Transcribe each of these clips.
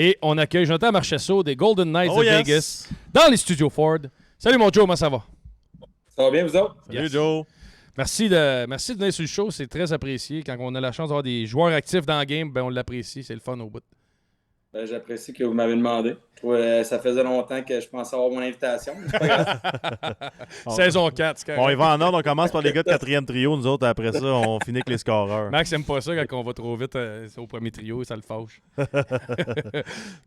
Et on accueille Jonathan Marchessault des Golden Knights de Vegas dans les studios Ford. Salut mon Joe, comment ça va? Ça va bien, vous autres? Salut Joe. Merci de venir sur le show, c'est très apprécié. Quand on a la chance d'avoir des joueurs actifs dans le game, ben on l'apprécie, c'est le fun au bout. J'apprécie que vous m'avez demandé. Ça faisait longtemps que je pensais avoir mon invitation. C'est pas grave. Saison 4, c'est correct. Bon, il va en ordre, on commence par les gars de quatrième trio. Nous autres, après ça, on finit avec les scoreurs. Max aime pas ça quand on va trop vite au premier trio, ça le fâche.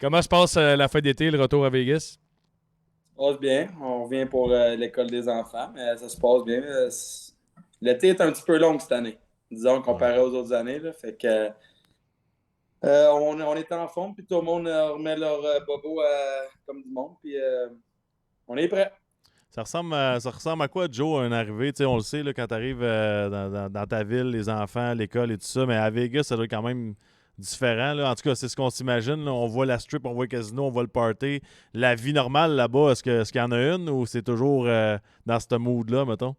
Comment se passe la fin d'été, le retour à Vegas? Ça se passe bien. On revient pour l'école des enfants, mais ça se passe bien. L'été est un petit peu long cette année, disons, comparé aux autres années. Là. Fait que on est en forme, puis tout le monde remet leur bobo comme du monde, puis on est prêt. Ça ressemble à quoi, Joe, une arrivée? T'sais, on le sait, là, quand tu arrives dans ta ville, les enfants, l'école et tout ça, mais à Vegas, ça doit être quand même différent. Là. En tout cas, c'est ce qu'on s'imagine. Là. On voit la strip, on voit le casino, on voit le party. La vie normale là-bas, est-ce qu'il y en a une ou c'est toujours dans ce mood-là, mettons?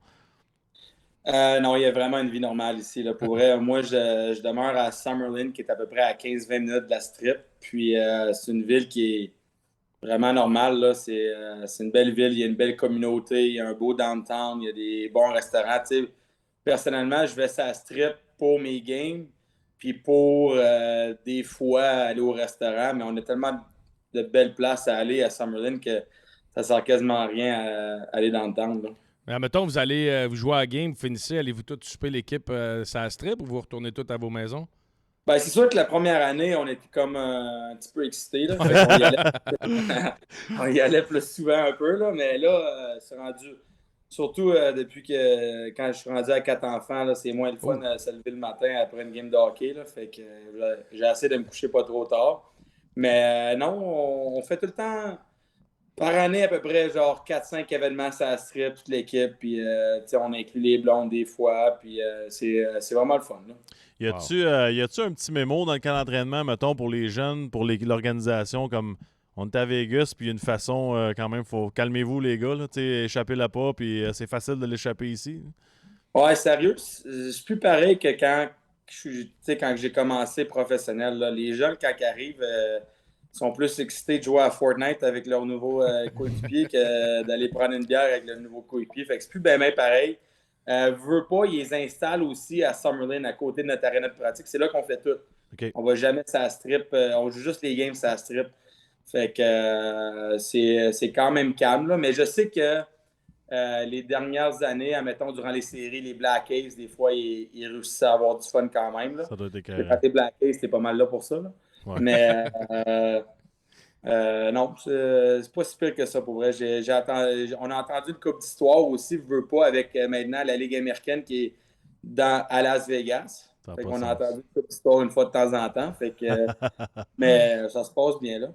Non, il y a vraiment une vie normale ici. Là. Pour vrai, moi, je demeure à Summerlin, qui est à peu près à 15-20 minutes de la strip. Puis c'est une ville qui est vraiment normale. Là. C'est une belle ville, il y a une belle communauté, il y a un beau downtown, il y a des bons restaurants. Tu sais, personnellement, je vais sur la strip pour mes games, puis pour des fois aller au restaurant. Mais on a tellement de belles places à aller à Summerlin que ça sert quasiment à rien à aller dans le downtown. Là. Mais admettons, vous allez vous jouer à la game, vous finissez, allez-vous tous souper l'équipe sur la strip ou vous retournez tous à vos maisons? Ben, c'est sûr que la première année, on était comme un petit peu excités. Là. On y allait, on y allait plus souvent un peu, là, mais là, c'est rendu. Surtout depuis que quand je suis rendu à 4 enfants, là, c'est moins le fun de se lever le matin après une game de hockey. Là, fait que j'ai essayé de me coucher pas trop tard. Mais non, on fait tout le temps. Par année, à peu près, genre 4-5 événements, ça strip toute l'équipe. Puis, on inclut les blondes des fois. Puis, c'est vraiment le fun. Là. Y a-tu un petit mémo dans le camp d'entraînement, mettons, pour les jeunes, pour l'organisation, comme on est à Vegas, puis il y a une façon, quand même, faut calmez-vous, les gars, là, échappez-la pas, puis c'est facile de l'échapper ici. Ouais, sérieux, c'est plus pareil que quand j'ai commencé professionnel. Là. Les jeunes, quand ils arrivent, sont plus excités de jouer à Fortnite avec leur nouveau coéquipier que d'aller prendre une bière avec le nouveau coéquipier. Fait que c'est plus bien pareil. Veux pas, ils les installent aussi à Summerlin, à côté de notre aréna de pratique. C'est là qu'on fait tout. Okay. On va jamais ça strip. On joue juste les games ça strip. Fait que c'est quand même calme. Là. Mais je sais que les dernières années, admettons, durant les séries, les Black Aces, des fois, ils réussissent à avoir du fun quand même. Là. Ça doit être Quand t'es Black Ace, t'es pas mal là pour ça. Là. Ouais. Mais non, c'est pas si pire que ça pour vrai. On a entendu une couple d'histoires aussi, veux pas, avec maintenant la Ligue américaine qui est à Las Vegas. Fait qu'on a entendu une couple d'histoires une fois de temps en temps. Fait que, mais ça se passe bien là.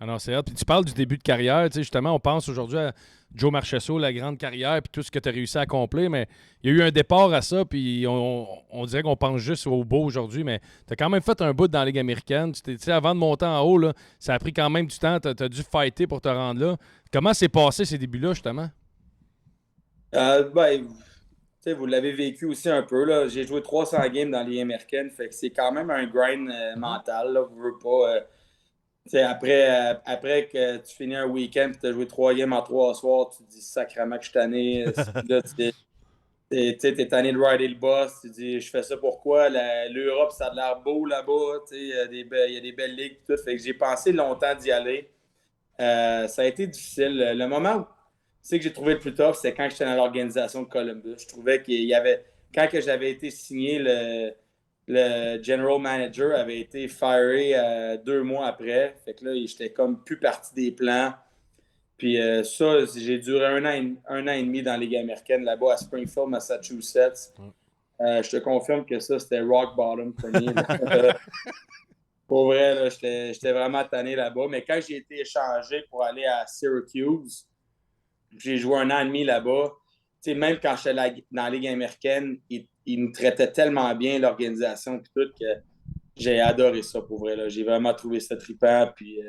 Alors, c'est hâte. Puis tu parles du début de carrière. Tu sais, justement, on pense aujourd'hui à Joe Marchessault, la grande carrière, puis tout ce que tu as réussi à accomplir. Mais il y a eu un départ à ça, puis on dirait qu'on pense juste au beau aujourd'hui. Mais tu as quand même fait un bout dans la Ligue américaine. Tu sais, avant de monter en haut, là, ça a pris quand même du temps. Tu as dû fighter pour te rendre là. Comment s'est passé ces débuts-là, justement? Vous l'avez vécu aussi un peu. Là. J'ai joué 300 games dans la Ligue américaine. Fait que c'est quand même un grind mental. Là. Vous veux pas. Après que tu finis un week-end et tu as joué 3 games en 3 soirs, tu te dis sacrément que je suis tanné. Là, t'es tanné de rider le boss. Tu te dis, je fais ça pourquoi? L'Europe, ça a l'air beau là-bas. Il y a des belles ligues. Tout. Fait que j'ai pensé longtemps d'y aller. Ça a été difficile. Le moment où que j'ai trouvé le plus tough, c'est quand j'étais dans l'organisation de Columbus. Je trouvais qu'il y avait. Quand que j'avais été signé, le general manager avait été firé 2 mois après. Fait que là, j'étais comme plus partie des plans. Puis ça, j'ai duré un an et demi dans la Ligue américaine là-bas à Springfield, Massachusetts. Je te confirme que ça, c'était rock bottom pour moi. Pour vrai, là, j'étais vraiment tanné là-bas. Mais quand j'ai été échangé pour aller à Syracuse, j'ai joué un an et demi là-bas. T'sais, même quand j'étais dans la Ligue américaine, ils nous traitaient tellement bien, l'organisation, puis tout, que j'ai adoré ça, pour vrai. Là. J'ai vraiment trouvé ça trippant, puis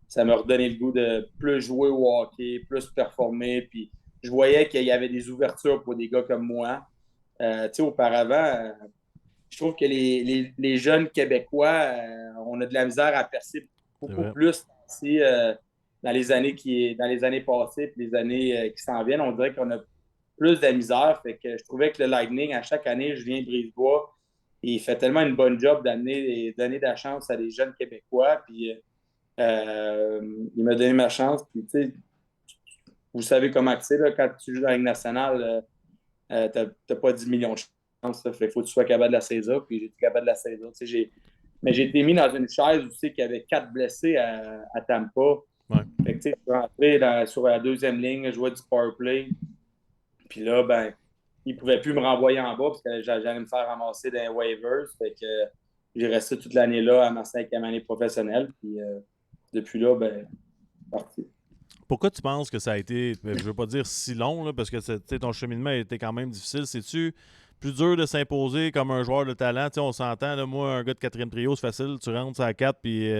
ça m'a redonné le goût de plus jouer au hockey, plus performer, puis je voyais qu'il y avait des ouvertures pour des gars comme moi. Auparavant, je trouve que les jeunes Québécois, on a de la misère à percer beaucoup plus si, dans les années passées et les années qui s'en viennent. On dirait qu'on a plus de la misère. Fait que je trouvais que le Lightning, à chaque année, Julien Brisebois, il fait tellement une bonne job donner de la chance à des jeunes Québécois. Puis il m'a donné ma chance. Puis, tu sais, vous savez comment c'est, là, quand tu joues dans la Ligue nationale, t'as pas 10 millions de chances. Fait qu'il faut que tu sois capable de la saisir. Puis j'ai été capable de la saisir. Tu sais, mais j'ai été mis dans une chaise où tu sais qu'il y avait 4 blessés à Tampa. Ouais. Fait que, tu sais, je suis rentré sur la deuxième ligne, je jouais du power play. Puis là, ben, ils ne pouvaient plus me renvoyer en bas parce que j'allais me faire ramasser dans les waivers. Fait que j'ai resté toute l'année là à ma 5e année professionnelle. Puis depuis là, ben, parti. Pourquoi tu penses que ça a été, je ne veux pas dire si long, là, parce que ton cheminement a été quand même difficile. C'est-tu plus dur de s'imposer comme un joueur de talent? T'sais, on s'entend, là, moi, un gars de 4e trio, c'est facile. Tu rentres à 4, puis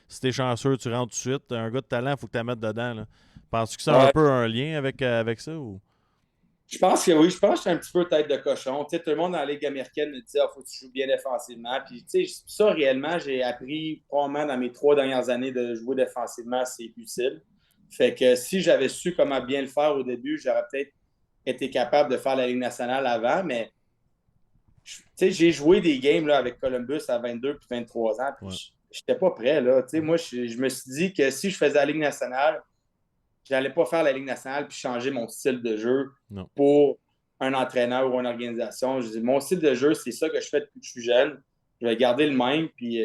si t'es chanceux, tu rentres tout de suite. Un gars de talent, il faut que tu la mettes dedans. Là. Penses-tu que c'est un peu un lien avec ça? Ou? Je pense que oui. Je pense que je suis un petit peu tête de cochon. Tu sais, tout le monde dans la Ligue américaine me dit faut que tu joues bien défensivement. Puis, tu sais, ça, réellement, j'ai appris probablement dans mes 3 dernières années de jouer défensivement, c'est utile. Fait que si j'avais su comment bien le faire au début, j'aurais peut-être été capable de faire la Ligue nationale avant. Mais, tu sais, j'ai joué des games là, avec Columbus à 22 puis 23 ans. Puis, je n'étais pas prêt. Là. Tu sais, moi, je me suis dit que si je faisais la Ligue nationale, je n'allais pas faire la Ligue nationale puis changer mon style de jeu pour un entraîneur ou une organisation. Je dis, mon style de jeu, c'est ça que je fais depuis que je suis jeune. Je vais garder le même, puis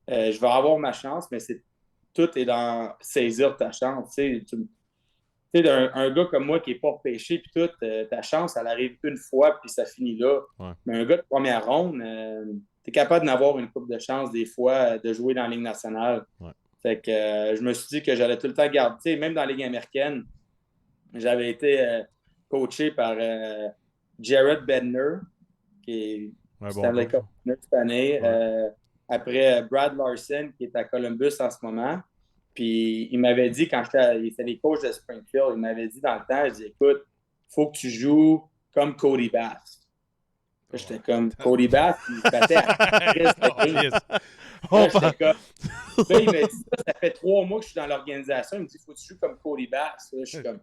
je vais avoir ma chance, mais tout est dans saisir ta chance. Tu sais, un gars comme moi qui n'est pas repêché, puis tout, ta chance, elle arrive une fois, puis ça finit là. Ouais. Mais un gars de première ronde, tu es capable d'avoir une coupe de chance des fois de jouer dans la Ligue nationale. Ouais. Fait que je me suis dit que j'allais tout le temps garder. Même dans la Ligue américaine, j'avais été coaché par Jared Bednar, qui est Stanley Cup cette année. Après Brad Larson, qui est à Columbus en ce moment. Puis il m'avait dit, quand il était les coachs de Springfield, il m'avait dit dans le temps, il dit, écoute, il faut que tu joues comme Cody Bass. J'étais comme Cody Bass, il battait à Chris j'étais comme... Là, il m'a dit ça fait 3 mois que je suis dans l'organisation. Il me dit, faut que tu joues comme Cody Bass. Là, je suis comme,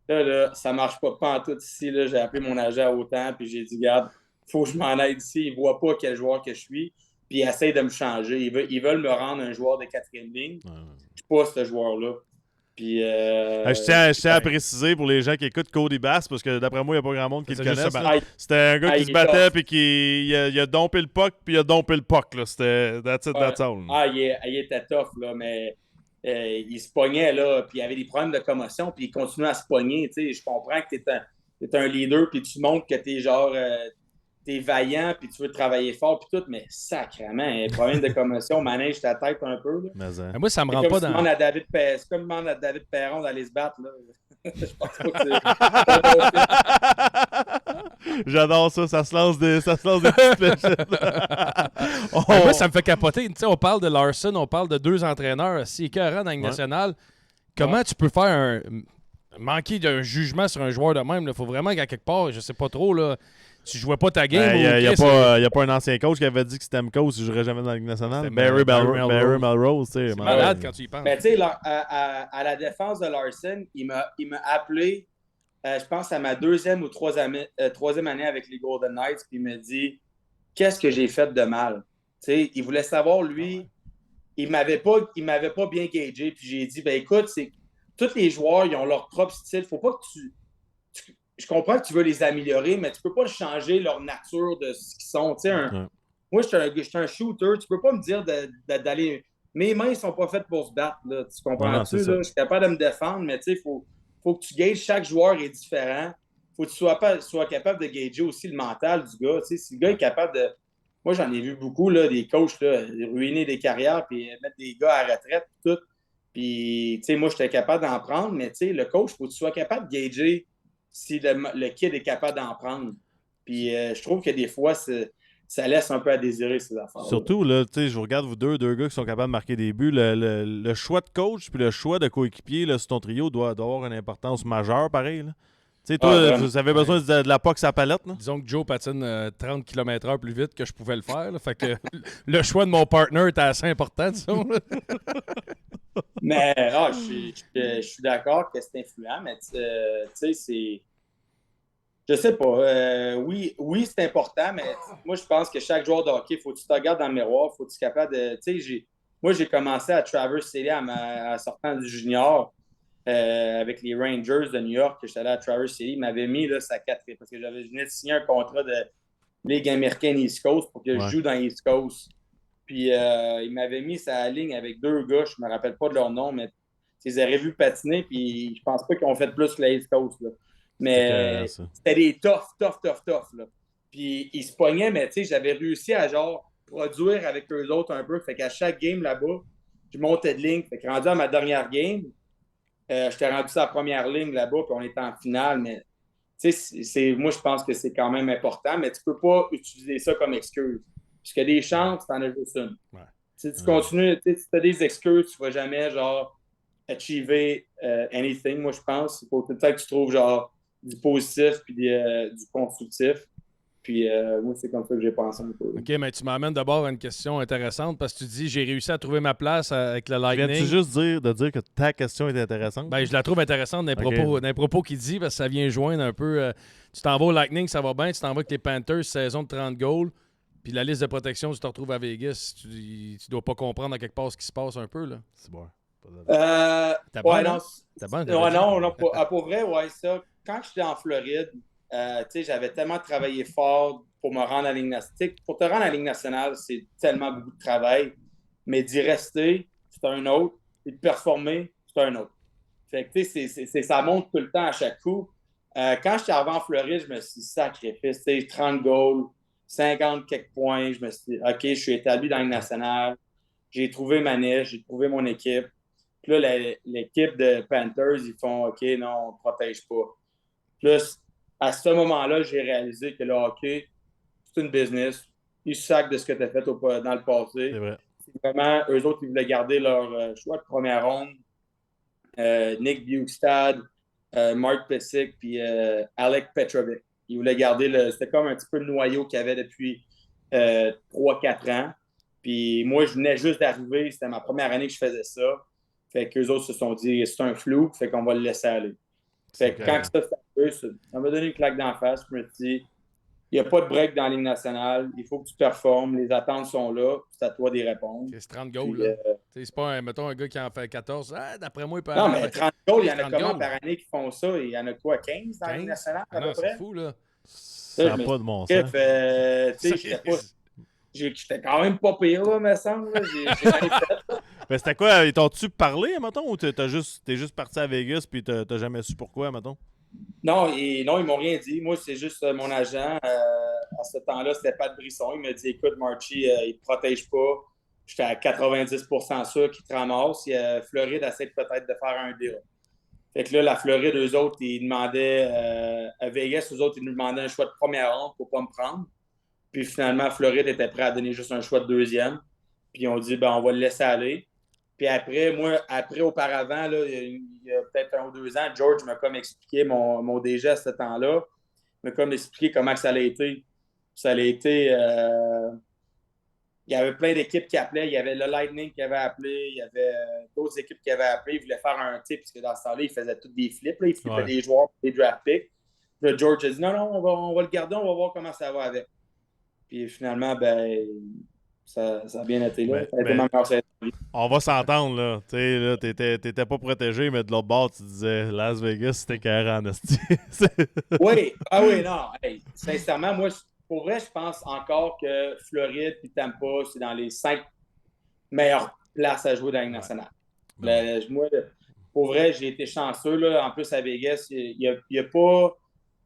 là, ça marche pas en tout ici. Là. J'ai appelé mon agent autant, puis j'ai dit, regarde, faut que je m'en aille ici. Il voit pas quel joueur que je suis, puis il essaie de me changer. Ils veulent me rendre un joueur de 4e ligne. Je suis pas ce joueur-là. Puis, je tiens à préciser pour les gens qui écoutent Cody Bass, parce que d'après moi, il n'y a pas grand monde qui le connaisse. C'était un gars qui se battait, puis qui a dompé le puck, puis il a dompé le puck. Là. C'était that's all. Il était tough, là, mais il se pognait, là, puis il avait des problèmes de commotion, puis il continuait à se pogner. Je comprends que tu es un leader, puis tu montres que tu es genre... t'es vaillant, puis tu veux travailler fort, puis tout, mais sacrément, un problème de commotion manège ta tête un peu. Là. Moi, ça me rend pas dans... C'est comme demander à David Perron d'aller se battre. Là. Je pense pas que J'adore ça, ça se lance des petites fléchettes. Moi, ça me fait capoter. On parle de Larson, on parle de 2 entraîneurs si écœurants dans la Ligue nationale. Comment tu peux faire manquer d'un jugement sur un joueur de même? Il faut vraiment qu'à quelque part, je sais pas trop, là... Tu jouais pas ta game. Il n'y a pas un ancien coach qui avait dit que c'était un coach, je ne jouerais jamais dans la Ligue nationale. Barry Melrose. C'est malade quand tu y penses. Mais tu sais, à la défense de Larson, il m'a appelé, je pense, à ma 2e ou 3e année avec les Golden Knights, puis il m'a dit qu'est-ce que j'ai fait de mal. Tu sais, il voulait savoir, lui, il m'avait pas bien gagé, puis j'ai dit, ben écoute, tous les joueurs, ils ont leur propre style. Faut pas que je comprends que tu veux les améliorer, mais tu peux pas changer leur nature de ce qu'ils sont. Moi, je suis un shooter. Tu peux pas me dire d'aller... Mes mains ne sont pas faites pour se battre. Là. Tu comprends-tu? Je suis capable de me défendre, mais il faut que tu gages. Chaque joueur est différent. Faut que tu sois capable de gager aussi le mental du gars. Si le gars est capable de... Moi, j'en ai vu beaucoup, là, des coachs là, ruiner des carrières puis mettre des gars à la retraite et tout. Puis, moi, j'étais capable d'en prendre, mais le coach, faut que tu sois capable de gager si le kid est capable d'en prendre. Puis je trouve que des fois, ça laisse un peu à désirer ces affaires. Surtout, là, je vous regarde, vous deux gars qui sont capables de marquer des buts. Le choix de coach puis le choix de coéquipier là, sur ton trio doit avoir une importance majeure, pareil. Là. sais, toi, vraiment. vous avez besoin de la POC à palette, là? Disons que Joe patine 30 km/h plus vite que je pouvais le faire. Là. Fait que le choix de mon partner était assez important, disons. Là. Mais je suis d'accord que c'est influent, mais tu sais, c'est. Je sais pas. Oui, c'est important, mais moi, je pense que chaque joueur de hockey, il faut que tu te regardes dans le miroir, il faut que tu sois capable de. Tu sais, moi, j'ai commencé à Traverse City à sortant du junior avec les Rangers de New York. J'étais allé à Traverse City. Ils m'avaient mis là, sa quatrième parce que je venais de signer un contrat de Ligue américaine East Coast pour que je joue dans East Coast. Puis il m'avait mis sa ligne avec deux gars, je me rappelle pas de leur nom, mais ils auraient vu patiner, puis je pense pas qu'ils ont fait plus que la East Coast. Là. Mais c'était des tough. Là. Puis ils se pognaient, mais tu sais, j'avais réussi à genre produire avec eux autres un peu. Fait qu'à chaque game là-bas, je montais de ligne. Fait que rendu à ma dernière game, j'étais rendu sur la première ligne là-bas, puis on était en finale, mais tu sais, moi je pense que c'est quand même important, mais tu peux pas utiliser ça comme excuse. Parce que des chances, t'en as juste une. Ouais. Si tu continues, si tu as des excuses, tu vas jamais genre achiever anything, moi je pense. Il faut peut-être que tu trouves genre du positif puis du constructif. Puis moi, c'est comme ça que j'ai pensé un peu. OK, mais tu m'amènes d'abord à une question intéressante parce que tu dis j'ai réussi à trouver ma place avec le Lightning. Viens-tu juste dire que ta question est intéressante? Ben, je la trouve intéressante dans les propos qu'il dit parce que ça vient joindre un peu. Tu t'en vas au Lightning, ça va bien. Tu t'en vas avec les Panthers, saison de 30 goals. Puis la liste de protection, tu te retrouves à Vegas. Tu dois pas comprendre à quelque part ce qui se passe un peu. Là. C'est bon. T'as Ouais, bon, non. T'as bon, Non, pour vrai, ouais, ça. Quand j'étais en Floride, tu sais, j'avais tellement travaillé fort pour me rendre à la Ligue nationale. Pour te rendre à la Ligue nationale, c'est tellement beaucoup de travail. Mais d'y rester, c'est un autre. Et de performer, c'est un autre. Fait que, tu sais, ça monte tout le temps à chaque coup. Quand j'étais arrivé en Floride, je me suis dit, sacrifice, tu sais, 30 goals, 50 quelques points. Je me suis dit, OK, je suis établi dans la Ligue nationale. J'ai trouvé ma niche, j'ai trouvé mon équipe. Puis là, l'équipe de Panthers, ils font OK, non, on ne protège pas. Plus, à ce moment-là, j'ai réalisé que le hockey, c'est une business. Ils se sacent de ce que tu as fait dans le passé. C'est vrai. Vraiment, eux autres, ils voulaient garder leur choix de première ronde. Nick Bjugstad, Mark Pysyk, puis Alec Petrovic. Ils voulaient garder c'était comme un petit peu le noyau qu'il y avait depuis 3-4 ans. Puis moi, je venais juste d'arriver. C'était ma première année que je faisais ça. Fait qu'eux autres se sont dit, c'est un flou, fait qu'on va le laisser aller. Fait que quand ça s'est arrivé, ça m'a donné une claque d'en face. Je me suis dit, il n'y a pas de break dans la Ligue nationale. Il faut que tu performes. Les attentes sont là. C'est à toi d'y répondre. C'est 30 goals. Là. C'est pas, mettons, un gars qui en fait 14. Ah, d'après moi, il peut Non, avoir... mais 30 goals, il y en a 30 comment goals. par année qui font ça? Il y en a quoi, 15 dans la Ligue nationale à peu près? C'est fou, là. Ça n'a pas de bon sens. J'étais quand même pas pire, là, me semble. Là. J'ai rien fait. Mais c'était quoi? Ils t'ont-tu parlé, mettons, ou t'es juste parti à Vegas puis t'as jamais su pourquoi, mettons? Non, ils m'ont rien dit. Moi, c'est juste mon agent. À ce temps-là, c'était Pat Brisson. Il m'a dit, écoute, Marchie, il ne te protège pas. J'étais à 90% sûr qu'il te ramasse. Floride essaie peut-être de faire un deal. Fait que là, la Floride, eux autres, ils demandaient à Vegas, eux autres, ils nous demandaient un choix de première ronde pour ne pas me prendre. Puis finalement, Floride était prêt à donner juste un choix de deuxième. Puis on dit, ben, on va le laisser aller. Puis après, auparavant, là, il y a peut-être 1 ou 2 ans, George m'a comme expliqué, mon DG à ce temps-là, m'a comme expliqué comment ça allait été. Ça allait été. Il y avait plein d'équipes qui appelaient. Il y avait le Lightning qui avait appelé. Il y avait d'autres équipes qui avaient appelé. Ils voulaient faire un type, puisque dans ce temps-là, ils faisaient tous des flips. Là. Ils flippaient des joueurs, des draft picks. Puis là, George a dit non, on va le garder, on va voir comment ça va avec. Puis finalement, ben, ça a bien été là. Ça a été ma meilleure saison. On va s'entendre, là. Tu sais, là, t'étais pas protégé, mais de l'autre bord, tu disais Las Vegas, c'était carré en esti. Oui, non. Hey, sincèrement, moi, pour vrai, je pense encore que Floride et Tampa, c'est dans les 5 meilleures places à jouer dans la Ligue nationale. Moi, pour vrai, j'ai été chanceux. Là. En plus, à Vegas, il n'y a pas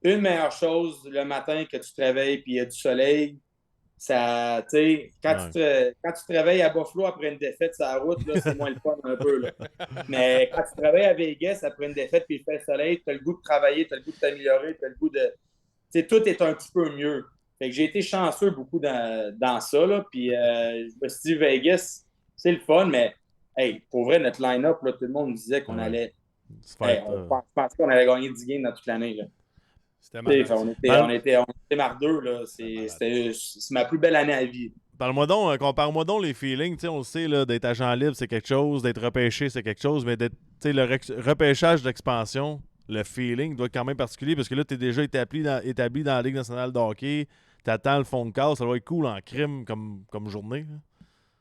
une meilleure chose le matin que tu te réveilles et il y a du soleil. Ça, quand tu te réveilles à Buffalo après une défaite sur la route, là, c'est moins le fun un peu. Là. Mais quand tu te réveilles à Vegas après une défaite puis il fait le soleil, tu as le goût de travailler, tu as le goût de t'améliorer, tu as le goût de. Tout est un petit peu mieux. Fait que j'ai été chanceux beaucoup dans ça. Là, puis je me suis dit, Vegas, c'est le fun, mais hey, pour vrai, notre line-up, là, tout le monde disait qu'on allait. Je pense qu'on allait gagner 10 games dans toute l'année. Là. C'était malade. On était mardeux, là. C'est ma plus belle année à vie. Compare-moi donc les feelings. On le sait, là, d'être agent libre, c'est quelque chose, d'être repêché, c'est quelque chose, mais le repêchage d'expansion, le feeling doit être quand même particulier parce que là, tu es déjà établi dans la Ligue nationale de hockey, tu attends le fond de case, ça doit être cool en crime comme journée. Là.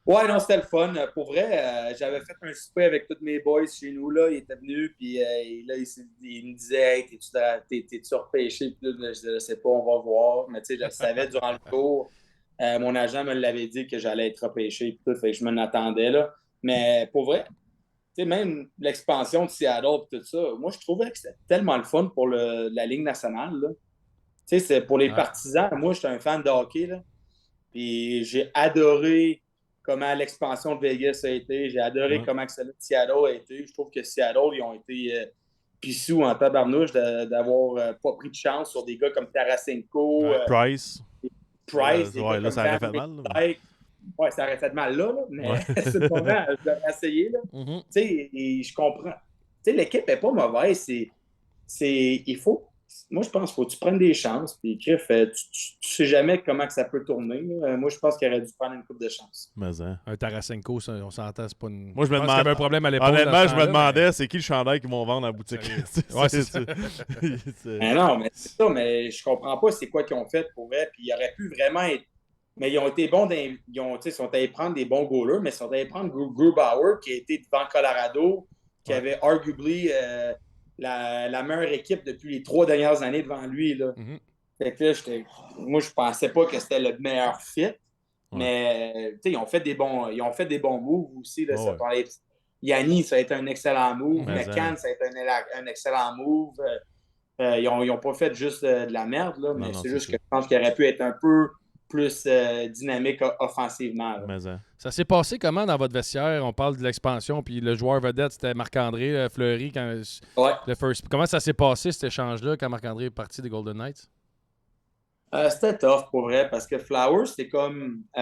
Ouais, non, c'était le fun. Pour vrai, j'avais fait un souper avec tous mes boys chez nous, là. Ils étaient venus, puis là, il me disait, hey, t'es-tu repêché? Puis là, je disais, je sais pas, on va voir. Mais tu sais, je le savais durant le tour. Mon agent me l'avait dit que j'allais être repêché, puis tout, fait que je m'en attendais, là. Mais pour vrai, tu sais, même l'expansion de Seattle et tout ça, moi, je trouvais que c'était tellement le fun pour la Ligue nationale, là. Tu sais, c'est pour les partisans. Moi, j'étais un fan de hockey, là. Puis j'ai adoré comment l'expansion de Vegas a été. J'ai adoré comment celle de Seattle a été. Je trouve que Seattle, ils ont été pissous en tabarnouche d'avoir pas pris de chance sur des gars comme Tarasenko. Price. Des gars là, ça aurait fait mal. Ouais, ça aurait fait mal là, mais c'est le moment, je l'aurais essayé. Tu sais, et je comprends. Tu sais, l'équipe n'est pas mauvaise. Il faut. Moi, je pense qu'il faut que tu prennes des chances. Puis, Griff, tu sais jamais comment que ça peut tourner. Moi, je pense qu'il aurait dû prendre une coupe de chance. Un Tarasenko, on s'entend, c'est pas une. Moi, je me demandais. qu'il y avait un problème à l'époque. Honnêtement, je me demandais, c'est qui le chandail qu'ils vont vendre à la boutique. Ouais, c'est ça. Non, mais c'est ça, mais je comprends pas c'est quoi qu'ils ont fait pour vrai. Puis, ils auraient pu vraiment être. Mais ils ont été bons. Ils sont allés prendre des bons goalers, mais ils sont allés prendre Grubauer, qui a été devant Colorado, qui avait arguably la meilleure équipe depuis les 3 dernières années devant lui. Là. Fait que là, moi, je pensais pas que c'était le meilleur fit. Mais ils ont fait des bons moves aussi. Là, Yanni, ça a été un excellent move. McCann, ça a été un excellent move. Ils n'ont pas fait juste de la merde, là, mais c'est juste que je pense qu'il aurait pu être un peu plus dynamique offensivement. Ça s'est passé comment dans votre vestiaire? On parle de l'expansion, puis le joueur vedette, c'était Marc-André Fleury. Comment ça s'est passé, cet échange-là, quand Marc-André est parti des Golden Knights? C'était tough, pour vrai, parce que Flowers, c'est comme... tu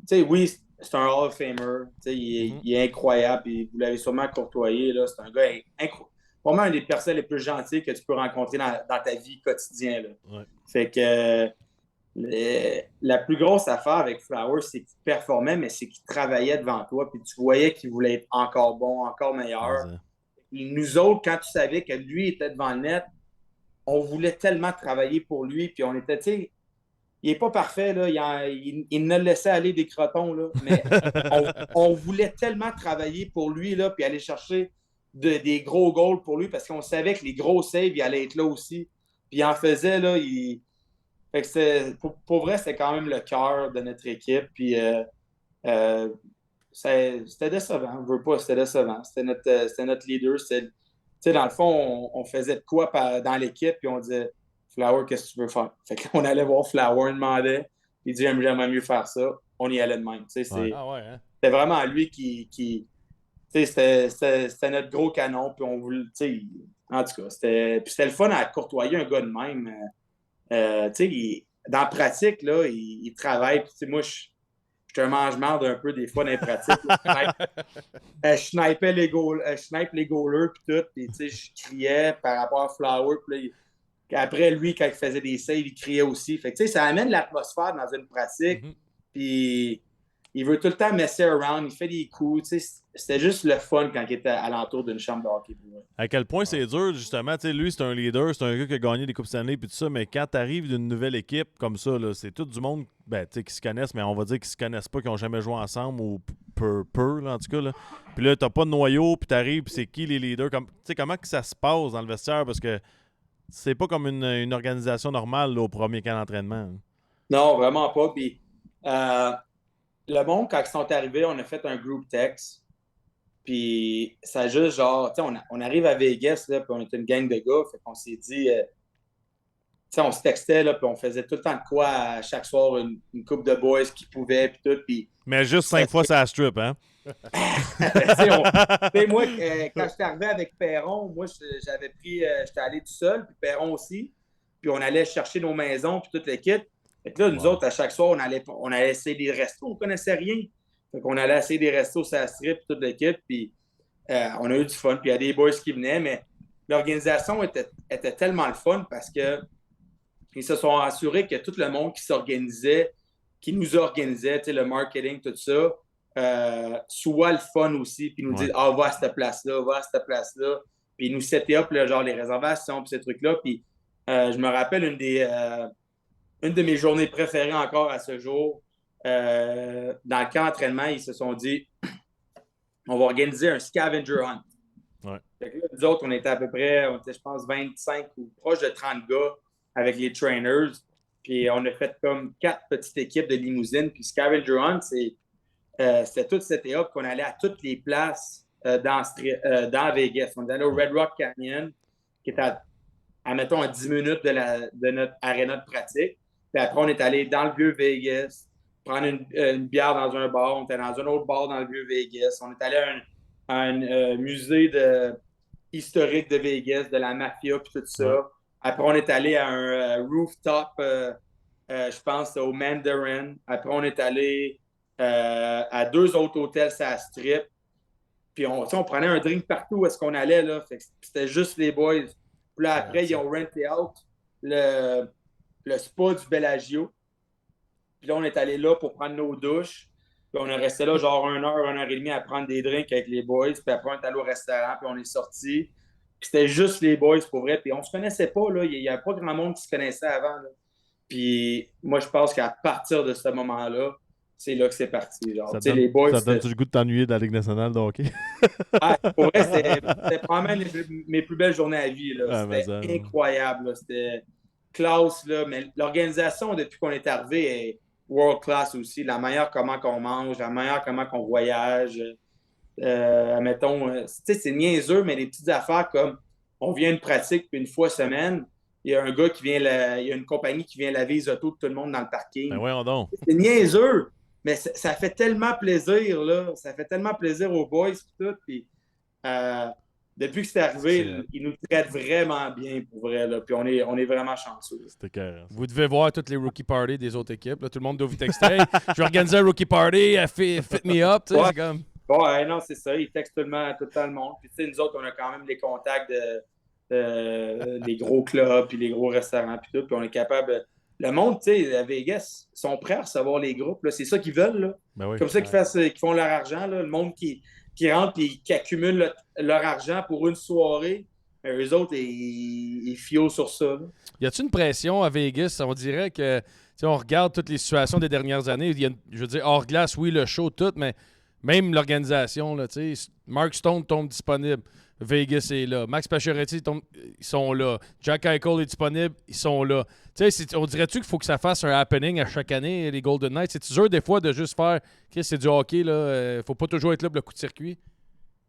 sais, oui, c'est un Hall of Famer. Il est incroyable, puis vous l'avez sûrement courtoyé. Là. C'est un gars incroyable. Vraiment un des personnes les plus gentilles que tu peux rencontrer dans ta vie quotidienne. Fait que la plus grosse affaire avec Flowers, c'est qu'il performait, mais c'est qu'il travaillait devant toi, puis tu voyais qu'il voulait être encore bon, encore meilleur. Nous autres, quand tu savais que lui était devant le net, on voulait tellement travailler pour lui, puis on était, tu sais, il n'est pas parfait, là. Il ne laissait aller des crotons, là, mais on voulait tellement travailler pour lui, là, puis aller chercher des gros goals pour lui, parce qu'on savait que les gros saves, il allait être là aussi. Puis il en faisait, là, Fait que pour vrai, c'était quand même le cœur de notre équipe. Puis c'était décevant. Je veux pas, c'était décevant. C'était notre leader. Dans le fond, on faisait de quoi dans l'équipe, puis on disait Flower, qu'est-ce que tu veux faire? Fait qu'on allait voir Flower, on demandait. Il dit j'aimerais mieux faire ça. On y allait de même. C'était vraiment lui qui c'était notre gros canon. Puis on voulait. En tout cas, c'était le fun à courtoyer un gars de même. Dans la pratique, là, il travaille. Puis, moi, je suis un mange-marde un peu des fois dans les pratiques. Je snipe les goalers, puis tout. Puis, je criais par rapport à Flower. Puis après, lui, quand il faisait des saves, il criait aussi. Fait que, ça amène l'atmosphère dans une pratique. Puis, il veut tout le temps messer around. Il fait des coups. C'était juste le fun quand il était alentour d'une chambre de hockey. À quel point c'est dur, justement. Lui, c'est un leader, c'est un gars qui a gagné des Coupes Stanley et tout ça, mais quand tu arrives d'une nouvelle équipe comme ça, là, c'est tout du monde qui se connaissent, mais on va dire qu'ils se connaissent pas, qui n'ont jamais joué ensemble ou peu là, en tout cas. Là. Puis là, t'as pas de noyau, puis t'arrives, puis c'est qui les leaders? Comment que ça se passe dans le vestiaire? Parce que c'est pas comme une organisation normale là, au premier camp d'entraînement. Non, vraiment pas. Puis le monde, quand ils sont arrivés, on a fait un group text. Puis ça a juste genre, on arrive à Vegas, là, puis on était une gang de gars, fait qu'on s'est dit, on se textait, là, puis on faisait tout le temps de quoi à chaque soir, une couple de boys qui pouvaient, puis tout. Puis, mais juste 5 fois, ça strip, hein? Moi, quand j'étais arrivé avec Perron, moi, j'étais allé tout seul, puis Perron aussi, puis on allait chercher nos maisons, puis toute l'équipe. Fait que là, nous autres, à chaque soir, on allait essayer des restos, on connaissait rien. Fait qu'on allait essayer des restos, ça strip, toute l'équipe, puis on a eu du fun, puis il y a des boys qui venaient, mais l'organisation était tellement le fun parce que ils se sont assurés que tout le monde qui s'organisait, qui nous organisait, le marketing, tout ça, soit le fun aussi, puis nous dire va à cette place-là, va à cette place-là, puis nous setter up genre les réservations, puis ces trucs-là. Puis je me rappelle une de mes journées préférées encore à ce jour. Dans le camp d'entraînement, ils se sont dit on va organiser un scavenger hunt. Ouais. Fait que là, nous autres, on était à peu près, je pense, 25 ou proche de 30 gars avec les trainers. Puis on a fait comme 4 petites équipes de limousines. Puis Scavenger Hunt, c'était tout cet up qu'on allait à toutes les places dans Vegas. On est allé au Red Rock Canyon, qui est mettons, à 10 minutes de notre aréna de pratique. Puis après, on est allé dans le vieux Vegas, prendre une bière dans un bar. On était dans un autre bar dans le vieux Vegas. On est allé à un musée historique de Vegas, de la mafia, puis tout ça. Ouais. Après, on est allé à un rooftop, je pense, au Mandarin. Après, on est allé à 2 autres hôtels, ça à Strip. Puis on prenait un drink partout où est-ce qu'on allait, là. C'était juste les boys. Puis là, après, ils ont renté out le spa du Bellagio. Puis là, on est allé là pour prendre nos douches. Puis on est resté là genre 1 heure, 1 heure et demie à prendre des drinks avec les boys. Puis après, on est allé au restaurant, puis on est sortis. Puis c'était juste les boys pour vrai. Puis on se connaissait pas, là. Il n'y avait pas grand monde qui se connaissait avant, là. Puis moi, je pense qu'à partir de ce moment-là, c'est là que c'est parti. Genre, les boys, ça te donne-tu le goût de t'ennuyer de la Ligue nationale de hockey? Pour vrai, c'était probablement mes plus belles journées à vie. Là. C'était incroyable. Là. C'était classe. Là. Mais l'organisation, depuis qu'on est arrivé, est world class aussi. La meilleure comment qu'on mange, la meilleure comment qu'on voyage. Mettons, c'est niaiseux, mais des petites affaires comme on vient une pratique, puis une fois semaine, il y a un gars qui vient, il y a une compagnie qui vient laver les autos de tout le monde dans le parking. Ben voyons donc. C'est niaiseux, mais ça fait tellement plaisir, là. Ça fait tellement plaisir aux boys, puis tout. Puis, depuis que c'est arrivé, ils nous traitent vraiment bien, pour vrai, là. Puis on est vraiment chanceux. C'était carré. Vous devez voir toutes les rookie parties des autres équipes. Là. Tout le monde doit vous texter. Je vais organiser un rookie party, fit me up. Ouais. C'est comme... Ouais, non, c'est ça. Ils textent tout le monde. Puis, tu sais, nous autres, on a quand même les contacts des gros clubs, puis les gros restaurants, puis tout. Puis on est capable. Le monde, tu sais, à Vegas, sont prêts à recevoir les groupes. Là. C'est ça qu'ils veulent. Là. Ben oui. Comme ça qu'ils font leur argent. Là. Le monde qui rentre et qui accumule leur argent pour une soirée, eux autres, ils fient sur ça. Là. Y a-t-il une pression à Vegas? On dirait que, on regarde toutes les situations des dernières années. Je veux dire, hors glace, oui, le show, tout, mais même l'organisation, là, tu sais, Mark Stone tombe disponible. Vegas est là. Max Pacioretty, ils sont là. Jack Eichel est disponible, ils sont là. Tu sais, on dirait-tu qu'il faut que ça fasse un happening à chaque année, les Golden Knights? C'est dur des fois de juste faire, OK, c'est du hockey, là. Faut pas toujours être là pour le coup de circuit.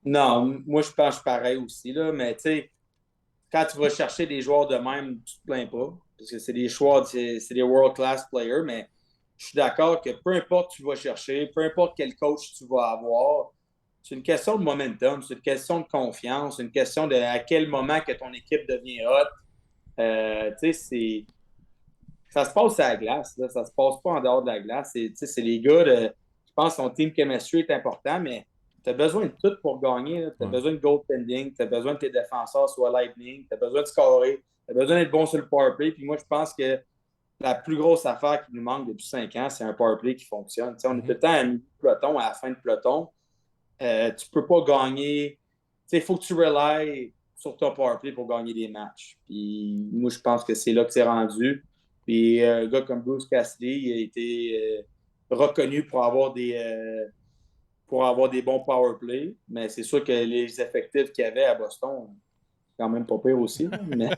Non, moi, je pense pareil aussi, là. Mais tu sais, quand tu vas chercher des joueurs de même, tu te plains pas. Parce que c'est des joueurs, c'est des world-class players, mais je suis d'accord que peu importe tu vas chercher, peu importe quel coach tu vas avoir, c'est une question de momentum, c'est une question de confiance, c'est une question de à quel moment que ton équipe devient hot. Tu sais, ça se passe à la glace, là. Ça se passe pas en dehors de la glace. C'est les gars je pense que ton team chemistry est important, mais tu as besoin de tout pour gagner. Tu as besoin de goaltending, tu as besoin que tes défenseurs soient lightning, tu as besoin de scorer, tu as besoin d'être bon sur le powerplay. Puis moi, je pense que la plus grosse affaire qui nous manque depuis 5 ans, c'est un powerplay qui fonctionne. T'sais, on est tout le temps à mi-peloton, à la fin de peloton. Tu peux pas gagner. Il faut que tu relies sur ton powerplay pour gagner des matchs. Puis moi, je pense que c'est là que c'est rendu. Puis un gars comme Bruce Cassidy, il a été reconnu pour avoir des bons powerplays. Mais c'est sûr que les effectifs qu'il y avait à Boston, quand même pas pire aussi. Mais...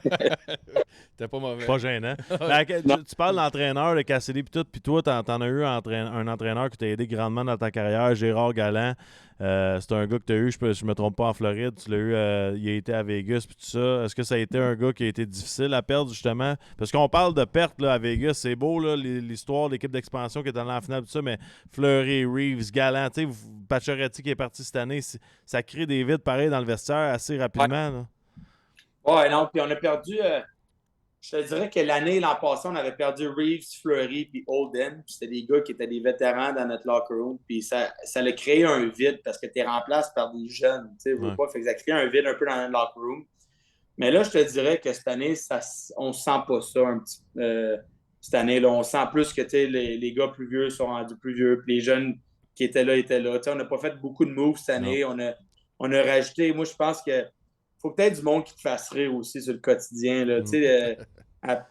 T'es pas mauvais. Pas gênant. Tu parles d'entraîneur, de Cassidy puis tout, puis toi, t'en as eu un entraîneur qui t'a aidé grandement dans ta carrière, Gérard Galland. C'est un gars que tu as eu, je me trompe pas, en Floride. Tu l'as eu, il a été à Vegas puis tout ça. Est-ce que ça a été un gars qui a été difficile à perdre, justement? Parce qu'on parle de perte là, à Vegas, c'est beau, là, l'histoire de l'équipe d'expansion qui est allée en finale, tout ça, mais Fleury, Reeves, Galland, Pacioretty qui est parti cette année, ça crée des vides pareils dans le vestiaire assez rapidement. Là. Ouais, non, puis on a perdu. Je te dirais que l'an passé, on avait perdu Reeves, Fleury puis Holden. C'était des gars qui étaient des vétérans dans notre locker room. Puis ça a créé un vide parce que tu es remplacé par des jeunes. Tu sais, pas. Fait que ça crée un vide un peu dans notre locker room. Mais là, je te dirais que cette année, on ne sent pas ça un petit cette année-là. On sent plus que les gars plus vieux sont rendus plus vieux, puis les jeunes qui étaient là étaient là. On n'a pas fait beaucoup de moves cette année. On a rajouté. Moi, je pense que faut peut-être du monde qui te fasse rire aussi sur le quotidien. Là.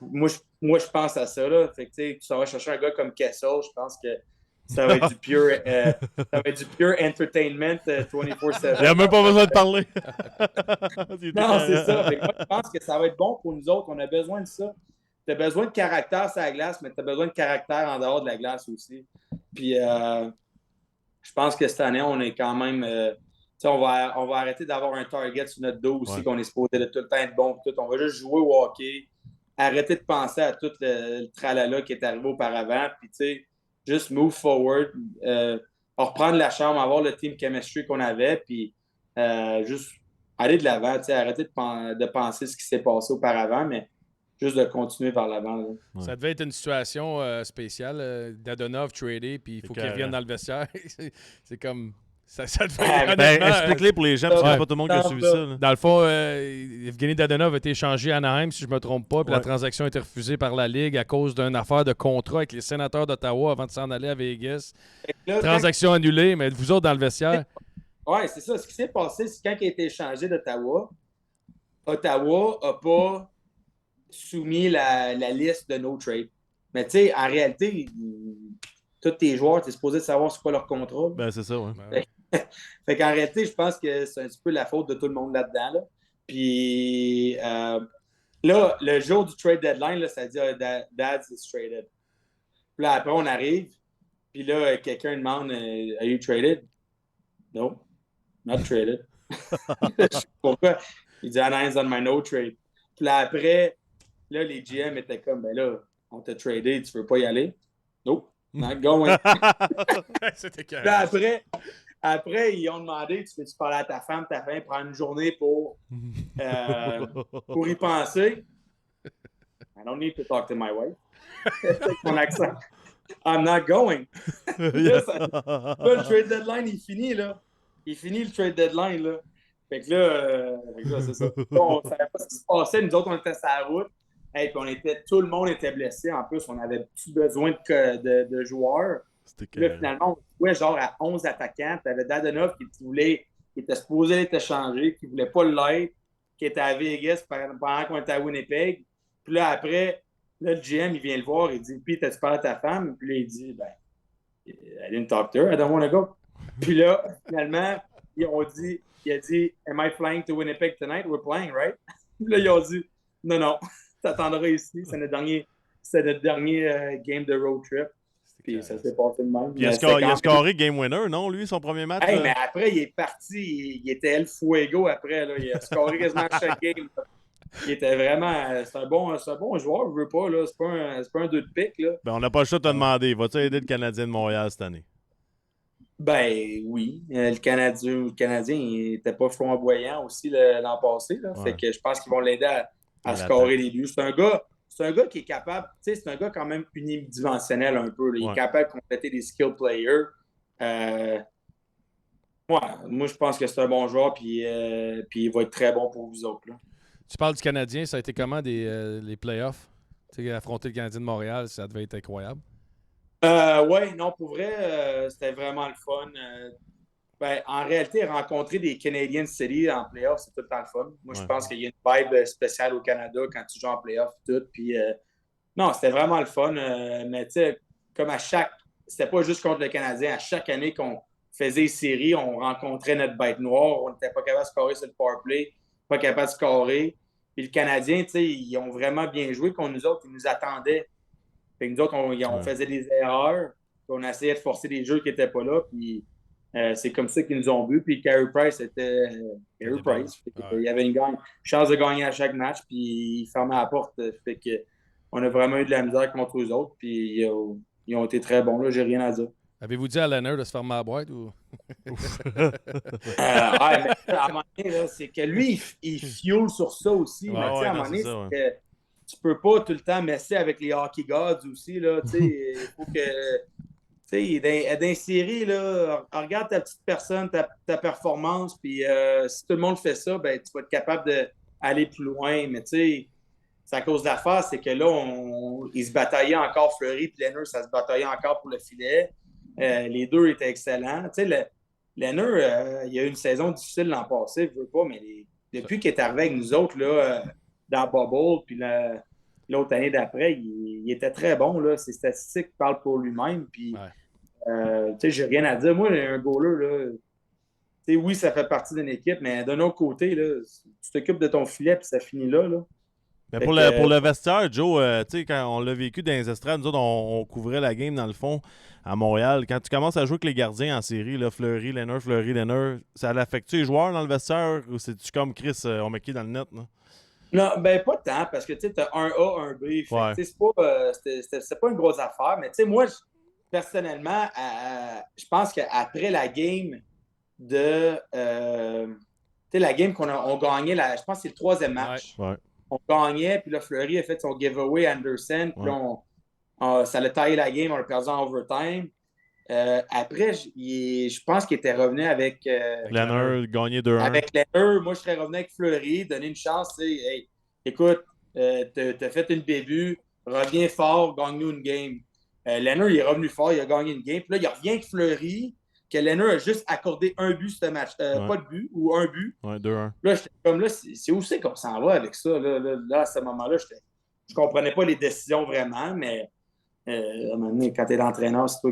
Moi, je pense à ça. Là. Fait que, tu vas chercher un gars comme Kessel, je pense que ça va être du pure entertainment 24/7. Il n'y a même pas besoin de parler. Non, c'est ça. Fait que moi, je pense que ça va être bon pour nous autres. On a besoin de ça. Tu as besoin de caractère sur la glace, mais tu as besoin de caractère en dehors de la glace aussi. Puis, je pense que cette année, on est quand même. On va arrêter d'avoir un target sur notre dos aussi, qu'on est supposé de tout le temps être bon. Tout. On va juste jouer au hockey, arrêter de penser à tout le tralala qui est arrivé auparavant. Puis, tu sais, juste move forward, reprendre la chambre, avoir le team chemistry qu'on avait, puis juste aller de l'avant, arrêter de penser ce qui s'est passé auparavant, mais juste de continuer vers l'avant. Ouais. Ça devait être une situation spéciale. Dadonov tradé, puis il faut qu'il revienne dans le vestiaire. C'est comme... Ça devait explique-les pour les gens, parce qu'il n'y a pas tout le monde qui a suivi ça. Là. Dans le fond, Evgeny Dadonov a été échangé à Anaheim, si je ne me trompe pas, puis la transaction a été refusée par la Ligue à cause d'une affaire de contrat avec les sénateurs d'Ottawa avant de s'en aller à Vegas. Là, transaction annulée, mais vous autres dans le vestiaire... Oui, c'est ça. Ce qui s'est passé, c'est quand il a été échangé d'Ottawa, Ottawa n'a pas soumis la liste de no trade. Mais tu sais, en réalité, tous tes joueurs, tu es supposé savoir c'est quoi leur contrat. Ben, c'est ça, oui. Fait qu'en réalité, je pense que c'est un petit peu la faute de tout le monde là-dedans. Là. Puis là, le jour du trade deadline, là, ça dit Dads is traded. Puis là, après, on arrive. Puis là, quelqu'un demande Are you traded? No, not traded. Pourquoi? Il dit Anaheim's on my no trade. Puis là, après, là, les GM étaient comme ben là, on t'a tradé, tu veux pas y aller? Nope, not going. C'était carré. Là, après, ils ont demandé tu veux-tu parler à ta femme prendre une journée pour y penser? I don't need to talk to my wife. Mon accent. I'm not going. Là, le trade deadline, il finit, là. Il finit le trade deadline, là. Fait que là, c'est ça. On ne savait pas ce qui se passait. Nous autres, on était sur la route. Hey, puis tout le monde était blessé. En plus, on avait plus besoin de joueurs. Là, finalement, on jouait genre à 11 attaquants. Tu avais Dadonov qui était supposé être échangé, qui ne voulait pas l'être, qui était à Vegas pendant qu'on était à Winnipeg. Puis là, après, là, le GM, il vient le voir, il dit puis t'as-tu parlé à ta femme? Puis là, il dit ben, I didn't talk to her, I don't want to go. Puis là, finalement, il a dit Am I flying to Winnipeg tonight? We're playing, right? Puis là, ils ont dit non, t'attendras ici, c'est notre dernier game de road trip. Puis ça s'est passé de même. Puis il a scoré game winner, non, lui, son premier match? Hey, mais après, il est parti, il était El Fuego après, là. Il a scoré quasiment chaque game. Là. Il était vraiment. C'est un bon joueur, je veux pas, là. C'est pas un 2 de pique, là. Ben, on n'a pas le choix de te demander. Vas-tu aider le Canadien de Montréal cette année? Ben oui. Le Canadien, il était pas flamboyant aussi l'an passé, là. Fait que je pense qu'ils vont l'aider à scorer les buts. C'est un gars qui est capable, tu sais, c'est un gars quand même unidimensionnel un peu. Là. Il est capable de compléter des skill players. Moi, je pense que c'est un bon joueur, puis il va être très bon pour vous autres. Là. Tu parles du Canadien, ça a été comment les playoffs? Tu sais, affronter le Canadien de Montréal, ça devait être incroyable. Oui, non, pour vrai, c'était vraiment le fun. En réalité, rencontrer des Canadian City en playoff, c'est tout le temps le fun. Moi, je pense qu'il y a une vibe spéciale au Canada quand tu joues en playoff et tout. Puis, non, c'était vraiment le fun. Mais tu sais, comme c'était pas juste contre le Canadien. À chaque année qu'on faisait les séries, on rencontrait notre bête noire. On n'était pas capable de scorer sur le powerplay, pas capable de scorer. Puis le Canadien, tu sais, ils ont vraiment bien joué contre nous autres. Ils nous attendaient. Fait que nous autres, on faisait des erreurs. On essayait de forcer des jeux qui n'étaient pas là. Puis, c'est comme ça qu'ils nous ont vu. Puis Carey Price était Carey Price. Il y avait une chance de gagner à chaque match. Puis il fermait la porte. Fait que on a vraiment eu de la misère contre eux autres. Puis ils ont été très bons. Là, j'ai rien à dire. Avez-vous dit à Leonard de se fermer la boîte ou? Mais à un moment donné, là, c'est que lui, il fuel sur ça aussi. Mais à un moment donné, c'est que tu peux pas tout le temps messer avec les hockey gods aussi. Là, il faut que. Tu sais, dans une série, là, regarde ta petite personne, ta performance, puis si tout le monde fait ça, ben, tu vas être capable aller plus loin. Mais tu sais, c'est à cause de l'affaire, c'est que là, ils se bataillaient encore Fleury et Lehner, ça se bataillait encore pour le filet. Les deux étaient excellents. Tu sais, Lehner, il y a eu une saison difficile l'an passé, je veux pas, mais depuis qu'il est arrivé avec nous autres, là, dans Bubble, puis l'autre année d'après, il était très bon. Là. Ses statistiques parlent pour lui-même. Puis, tu sais, j'ai rien à dire. Moi, un goaler, là, tu sais, oui, ça fait partie d'une équipe, mais d'un autre côté, là, tu t'occupes de ton filet, puis ça finit là. Là. Mais Fait pour que, le vestiaire, Joe, tu sais, quand on l'a vécu dans les estrades, nous autres, on couvrait la game dans le fond à Montréal. Quand tu commences à jouer avec les gardiens en série, là, Fleury, Lehner, ça l'affecte-tu les joueurs dans le vestiaire ou c'est-tu comme Chris, on met qui dans le net? Là? non, ben pas tant, parce que tu sais, t'as un A, un B. Fait que, Ouais. tu sais, c'est pas une grosse affaire, mais tu sais, moi, personnellement, je pense qu'après la game tu sais, la game on gagnait, je pense que c'est le troisième match. Ouais. On gagnait, puis là, Fleury a fait son giveaway à Anderson, puis là, ça l'a taillé la game, on l'a perdu en overtime. Après, je pense qu'il était revenu avec Lehner, gagné 2-1. avec Lehner. Moi, je serais revenu avec Fleury, donner une chance. Hey, écoute, t'as fait une bévue, reviens fort, gagne-nous une game. Lehner, il est revenu fort, il a gagné une game. Puis là, il revient avec Fleury, que Lehner a juste accordé un but ce match. Pas de but, ou un but. Ouais, 2-1. Là, j'étais comme là, c'est où c'est qu'on s'en va avec ça? Là, à ce moment-là, je comprenais pas les décisions vraiment, mais à un moment donné, quand tu es l'entraîneur, c'est toi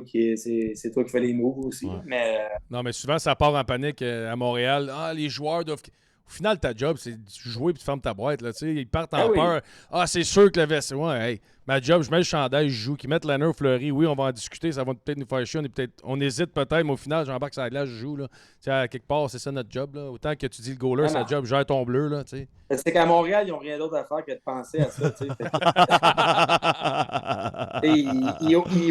qui fais les moves aussi. Ouais. Mais, Non, mais souvent, ça part en panique à Montréal. Ah, les joueurs doivent. Au final, ta job, c'est de jouer et de fermer ta boîte. Là, ils partent en peur. Ah, c'est sûr que le veste. Ouais, hey, ma job, je mets le chandail, je joue. Qu'ils mettent Lehner, Fleury, oui, on va en discuter. Ça va peut-être nous faire chier. On hésite peut-être, mais au final, j'embarque sur la glace, je joue. Là. À quelque part, c'est ça notre job. Là. Autant que tu dis le goaler, c'est la job, gère ton bleu. Là, c'est qu'à Montréal, ils n'ont rien d'autre à faire que de penser à ça.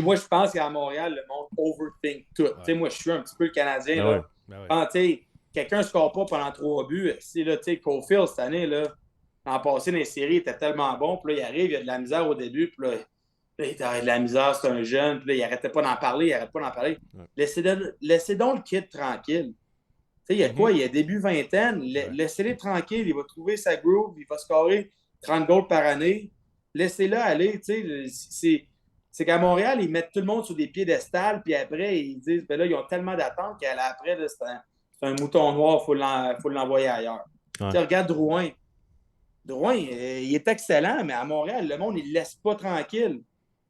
Moi, je pense qu'à Montréal, le monde overthink tout. Ouais. Moi, je suis un petit peu le Canadien. Là. Ouais. Quelqu'un ne score pas pendant 3 buts. Si, là, Caulfield, cette année, là, l'an passé, dans les séries, il était tellement bon. Puis là, il arrive, il a de la misère au début. Puis là, il a de la misère, c'est un jeune. Puis là, il n'arrêtait pas d'en parler. Ouais. Laissez donc le kid tranquille. Il y a quoi? Il y a début vingtaine. Laissez-le tranquille. Il va trouver sa groove. Il va scorer 30 goals par année. Laissez-le aller. C'est qu'à Montréal, ils mettent tout le monde sur des piédestals. Puis après, ils disent, ben là, ils ont tellement d'attentes qu'après, c'est un mouton noir. Il faut l'envoyer ailleurs. Ouais. Regarde Drouin. Drouin, il est excellent, mais à Montréal, le monde, il ne le laisse pas tranquille.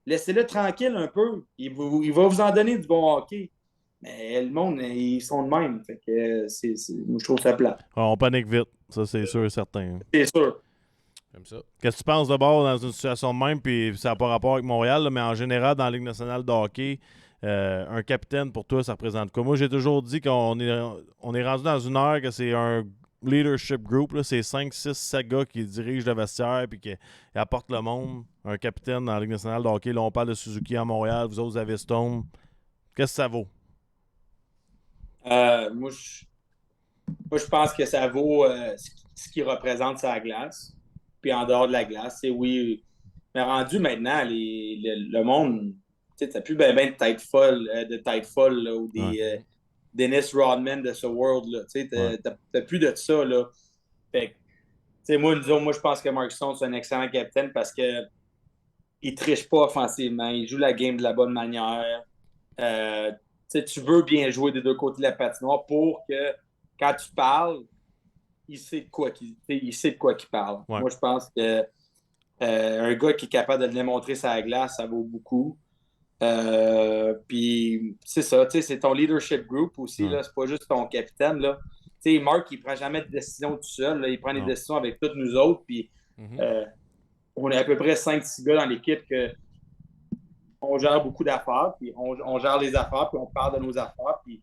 Laissez-le tranquille un peu. Il va vous en donner du bon hockey. Mais le monde, ils sont de même. Fait que moi, je trouve ça plat. On panique vite. Ça, c'est sûr et certain. C'est sûr. Comme ça. Qu'est-ce que tu penses d'abord dans une situation de même, puis ça n'a pas rapport avec Montréal, là, mais en général, dans la Ligue nationale de hockey, un capitaine, pour toi, ça représente quoi? Moi, j'ai toujours dit qu'on est rendu dans une heure que c'est un leadership group. Là, c'est 5, 6, 7 gars qui dirigent le vestiaire et qui apportent le monde. Un capitaine dans la Ligue nationale de hockey. Là, on parle de Suzuki à Montréal. Vous autres, vous avez Stone. Qu'est-ce que ça vaut? Moi, je pense que ça vaut ce qui représente sa glace. Puis en dehors de la glace, c'est oui. Mais rendu maintenant, le monde, tu sais, plus bien de tête folle là, ou des Dennis Rodman de ce world. Là, tu sais, t'as plus de ça. Là. Fait que, moi, je pense que Mark Stone, c'est un excellent capitaine parce que il triche pas offensivement. Il joue la game de la bonne manière. Tu veux bien jouer des deux côtés de la patinoire pour que quand tu parles, il sait de quoi qu'il parle. Ouais. Moi, je pense que un gars qui est capable de le démontrer sur la glace, ça vaut beaucoup. Puis c'est ça, c'est ton leadership group aussi, là, c'est pas juste ton capitaine. Là. Mark, il prend jamais de décision tout seul. Là, il prend des décisions avec tous nous autres. Puis on est à peu près 5-6 gars dans l'équipe que on gère beaucoup d'affaires, puis on gère les affaires, puis on parle de nos affaires. Puis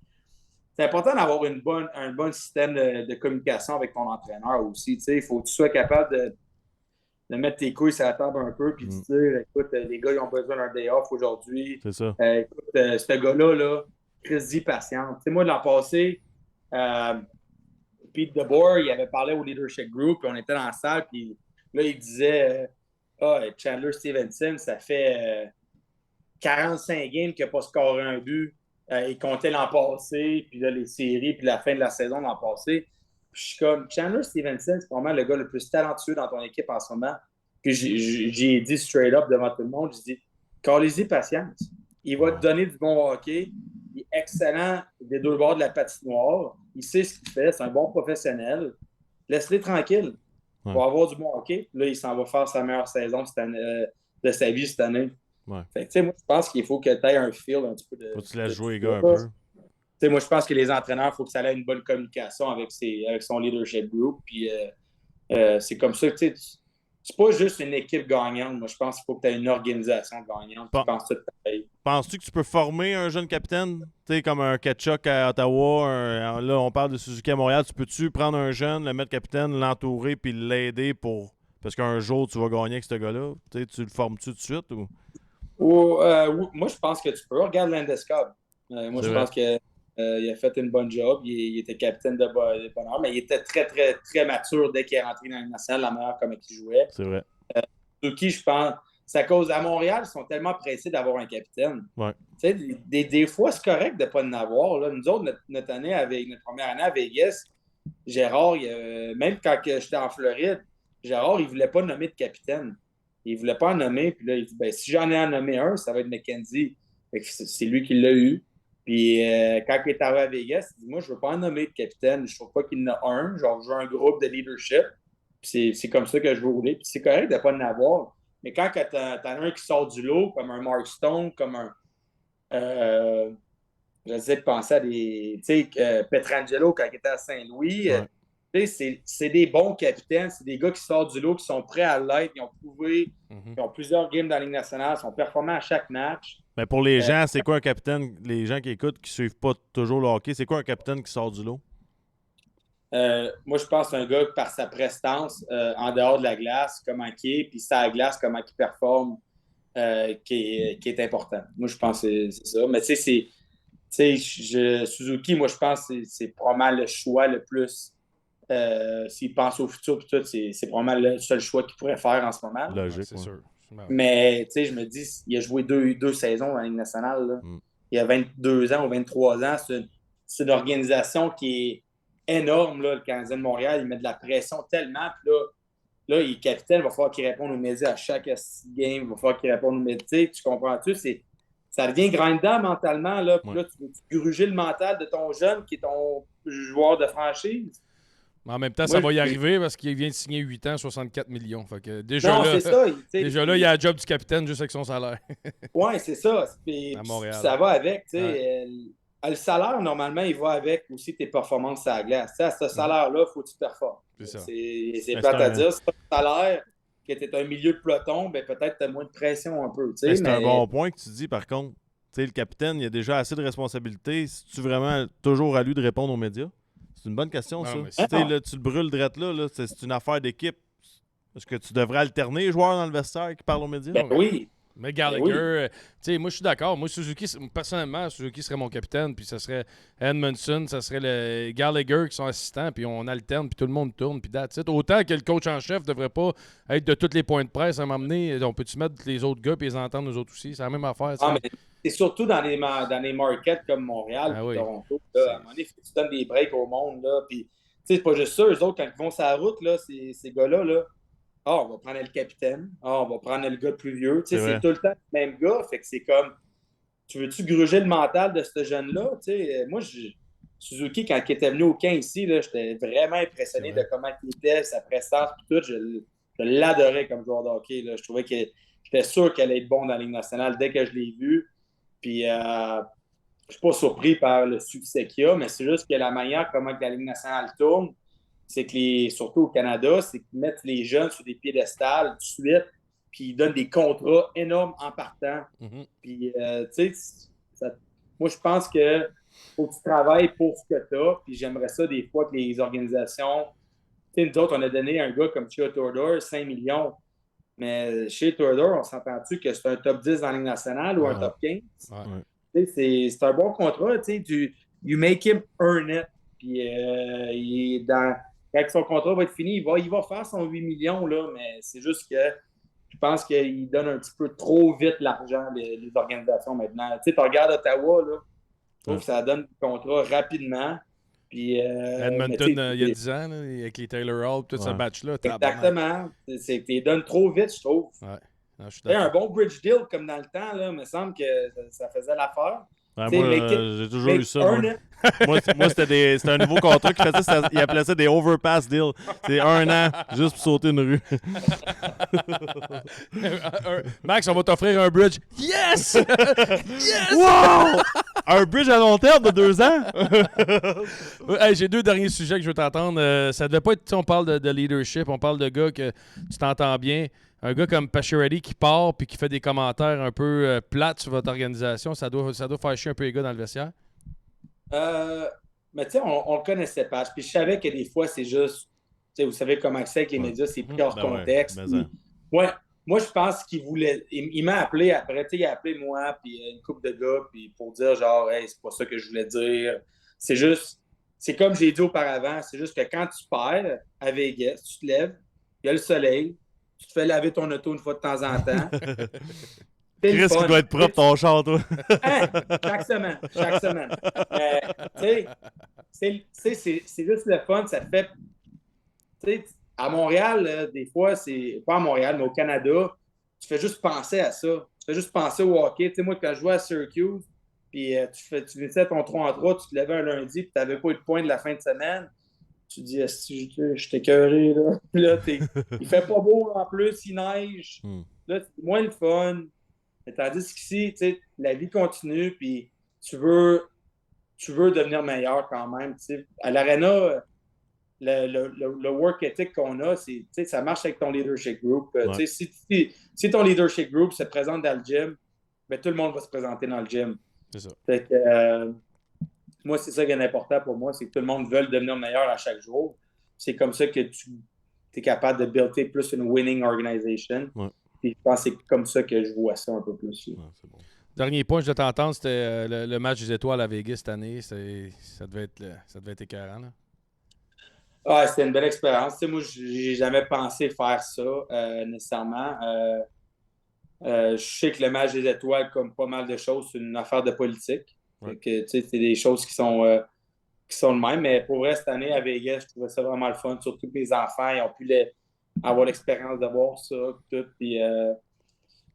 c'est important d'avoir un bon système de communication avec ton entraîneur aussi. Il faut que tu sois capable de mettre tes couilles sur la table un peu, puis de dire, écoute, les gars, ils ont besoin d'un day off aujourd'hui. C'est ça. Écoute, ce gars-là, là, Chris, patiente. Moi, l'an passé, Pete DeBoer, il avait parlé au leadership group, puis on était dans la salle, puis là, il disait Chandler Stevenson, ça fait 45 games qu'il n'a pas scoré un but. Il comptait l'an passé, puis là, les séries, puis la fin de la saison l'an passé. Puis je suis comme, Chandler Stevenson, c'est probablement le gars le plus talentueux dans ton équipe en ce moment. Puis j'ai dit straight up devant tout le monde, j'ai dit, callez-y patience. Il va te donner du bon hockey. Il est excellent des deux bords de la patinoire. Il sait ce qu'il fait. C'est un bon professionnel. Laisse-les tranquille. Il va avoir du bon hockey. Là, il s'en va faire sa meilleure saison cette année, de sa vie cette année. Fait que, moi, je pense qu'il faut que tu aies un feel un petit peu de. Faut que tu laisses jouer les gars un peu. Moi, je pense que les entraîneurs, il faut que ça ait une bonne communication avec son leadership group. Puis c'est comme ça que c'est pas juste une équipe gagnante. Moi, je pense qu'il faut que tu aies une organisation gagnante. Penses-tu que tu peux former un jeune capitaine? Tu sais, comme un Ketchuk à Ottawa, là, on parle de Suzuki à Montréal. Tu peux-tu prendre un jeune, le mettre capitaine, l'entourer puis l'aider pour. Parce qu'un jour, tu vas gagner avec ce gars-là? Tu le formes-tu tout de suite? Ou... moi, je pense que tu peux. Regarde Landeskog. Moi, je pense qu'il a fait une bonne job. Il était capitaine de bonheur, mais il était très, très, très mature dès qu'il est rentré dans la nationale, la meilleure comme il jouait. C'est vrai. Suzuki, je pense, c'est à cause à Montréal, ils sont tellement pressés d'avoir un capitaine. Des fois, c'est correct de ne pas en avoir. Là. Nous autres, notre première année à Vegas, Gérard, même quand j'étais en Floride, Gérard, il ne voulait pas nommer de capitaine. Il ne voulait pas en nommer. Puis là, il dit, si j'en ai à nommer un, ça va être McKenzie. C'est lui qui l'a eu. Puis quand il est arrivé à Vegas, il dit, moi, je ne veux pas en nommer de capitaine. Je ne trouve pas qu'il y en a un. Genre, je veux un groupe de leadership. Puis c'est comme ça que je veux rouler. Puis c'est correct de ne pas en avoir. Mais quand tu en as un qui sort du lot, comme un Mark Stone, comme un... j'essaie de penser à des... Tu sais, Petrangelo, quand il était à Saint-Louis... C'est des bons capitaines, c'est des gars qui sortent du lot, qui sont prêts à l'être, ils ont prouvé, ils ont plusieurs games dans la Ligue nationale, ils sont performants à chaque match. Mais pour les gens, c'est quoi un capitaine, les gens qui écoutent, qui ne suivent pas toujours le hockey, c'est quoi un capitaine qui sort du lot? Moi, je pense que c'est un gars par sa prestance en dehors de la glace, comment il est, puis sa glace, comment il performe, qui est important. Moi, je pense que c'est ça. Mais tu sais, Suzuki, moi, je pense que c'est probablement le choix le plus. S'il pense au futur, puis tout, c'est probablement le seul choix qu'il pourrait faire en ce moment. Logique, c'est sûr. Mais, tu sais, je me dis, il a joué deux saisons dans la Ligue nationale. Là. Il a 22 ans ou 23 ans. C'est une organisation qui est énorme, là, le Canadien de Montréal. Il met de la pression tellement. Puis là, il est capitaine. Il va falloir qu'il réponde aux médias à chaque game. Il va falloir qu'il réponde aux médias. Tu comprends-tu? Ça devient grindant mentalement. Là, puis là, tu veux gruger le mental de ton jeune qui est ton joueur de franchise. Mais en même temps, ça va y arriver parce qu'il vient de signer 8 ans, 64 millions. Fait que déjà non, là, c'est ça. Déjà là, il y a le job du capitaine juste avec son salaire. Oui, c'est ça. Puis, à Montréal. Ça va avec. Le salaire, normalement, il va avec aussi tes performances à la glace. À ce salaire-là, il faut que tu performes. C'est ça. C'est plate à dire. Si tu as un salaire que tu es un milieu de peloton, ben, peut-être tu as moins de pression un peu. C'est un bon point que tu dis, par contre. Le capitaine, il a déjà assez de responsabilités. Si tu vraiment toujours à lui de répondre aux médias? C'est une bonne question, ça. Si là, tu le brûles drette là, c'est une affaire d'équipe. Est-ce que tu devrais alterner les joueurs dans le vestiaire qui parlent aux médias? Ben oui. Mais Gallagher, tu sais, moi je suis d'accord. Moi, personnellement, Suzuki serait mon capitaine, puis ça serait Edmondson, ça serait le Gallagher qui sont assistants, puis on alterne, puis tout le monde tourne, puis that's it. Autant que le coach en chef devrait pas être de tous les points de presse à m'emmener. On peut-tu mettre les autres gars puis les entendre nous autres aussi? C'est la même affaire. Mais c'est surtout dans les markets comme Montréal et Toronto. Là, à un moment donné, tu donnes des breaks au monde. Là, puis, c'est pas juste ça. Eux autres, quand ils vont sur la route, là, ces gars-là, là, on va prendre le capitaine. On va prendre le gars le plus vieux. C'est tout le temps le même gars. Fait que c'est comme, tu veux-tu gruger le mental de ce jeune-là? Moi, Suzuki, quand il était venu au camp ici, j'étais vraiment impressionné de comment il était, sa prestance, tout. Je l'adorais comme joueur de hockey. Là. Je trouvais que j'étais sûr qu'elle allait être bon dans la Ligue nationale dès que je l'ai vu. Puis, je suis pas surpris par le succès qu'il y a, mais c'est juste que la manière comment la Ligue nationale tourne, c'est que surtout au Canada, c'est qu'ils mettent les jeunes sur des piédestals tout de suite, puis ils donnent des contrats énormes en partant. Puis, tu sais, moi, je pense que faut que tu travailles pour ce que tu as, puis j'aimerais ça des fois que les organisations... Tu sais, nous autres, on a donné un gars comme Chia Theodore 5 millions, mais chez Theodore, on s'entend-tu que c'est un top 10 dans la Ligue nationale ou un top 15? C'est un bon contrat, tu sais, you make him earn it. Puis, quand son contrat va être fini, il va faire son 8 millions, là, mais c'est juste que je pense qu'il donne un petit peu trop vite l'argent les organisations maintenant. Tu sais, tu regardes Ottawa, là, je trouve que ça donne des contrats rapidement. Puis, Edmonton, il y a 10 ans, là, avec les Taylor Hall, tout ce match-là. Exactement. Tu les donnes trop vite, je trouve. Ouais. Non, je suis Un bon bridge deal comme dans le temps, là, me semble que ça faisait l'affaire. Ouais, moi, j'ai toujours eu ça. Moi, c'était un nouveau contrat qui faisait ça. Il appelait ça des overpass deals. C'est 1 an juste pour sauter une rue. Max, on va t'offrir un bridge. Yes! Yes! Wow! Un bridge à long terme de 2 ans? Hey, j'ai 2 derniers sujets que je veux t'entendre. Ça devait pas être, on parle de leadership, on parle de gars que tu t'entends bien. Un gars comme Pacioretty qui part puis qui fait des commentaires un peu plates sur votre organisation, ça doit faire chier un peu les gars dans le vestiaire? Mais tu sais, on le connaissait pas. Puis je savais que des fois, c'est juste, tu sais, vous savez comment c'est avec les médias, c'est pris hors contexte. Moi, je pense qu'il voulait. Il m'a appelé après, tu sais, il a appelé moi, puis une couple de gars, puis pour dire genre, hey, c'est pas ça que je voulais dire. C'est juste, c'est comme j'ai dit auparavant, c'est juste que quand tu perds à Vegas, tu te lèves, il y a le soleil, tu te fais laver ton auto une fois de temps en temps. Chris, qui doit être propre ton char, toi. Hein? Chaque semaine. Tu sais, c'est juste le fun. Ça te fait. Tu sais, à Montréal, là, des fois, c'est pas à Montréal, mais au Canada, tu fais juste penser à ça. Tu fais juste penser au hockey. Tu sais, moi, quand je jouais à Syracuse, puis tu finissais ton 3-3, tu te levais un lundi, puis tu n'avais pas eu de points de la fin de semaine. Tu te dis, je t'ai écœuré, là. Là, il fait pas beau en plus, il neige. Là, c'est moins le fun. Mais tandis qu'ici, tu sais, la vie continue, puis tu veux devenir meilleur quand même. Tu sais. À l'Arena, le work ethic qu'on a, c'est, tu sais, ça marche avec ton leadership group. Tu sais, si ton leadership group se présente dans le gym, ben, tout le monde va se présenter dans le gym. C'est ça. Fait que, moi, c'est ça qui est important pour moi, c'est que tout le monde veut devenir meilleur à chaque jour. C'est comme ça que tu es capable de builder plus une winning organization. Ouais. Puis je pense que c'est comme ça que je vois ça un peu plus. Ouais, c'est bon. Dernier point, je dois t'entendre, c'était le match des étoiles à Vegas cette année. Ça devait être écœurant, là. Ah, c'était une belle expérience. Tu sais, moi, j'ai jamais pensé faire ça nécessairement. Je sais que le match des étoiles, comme pas mal de choses, c'est une affaire de politique. Ouais. Que, tu sais, c'est des choses qui sont le même. Mais pour vrai, cette année à Vegas, je trouvais ça vraiment le fun. Surtout que mes enfants, ils ont pu avoir l'expérience de voir ça. Tout. Puis,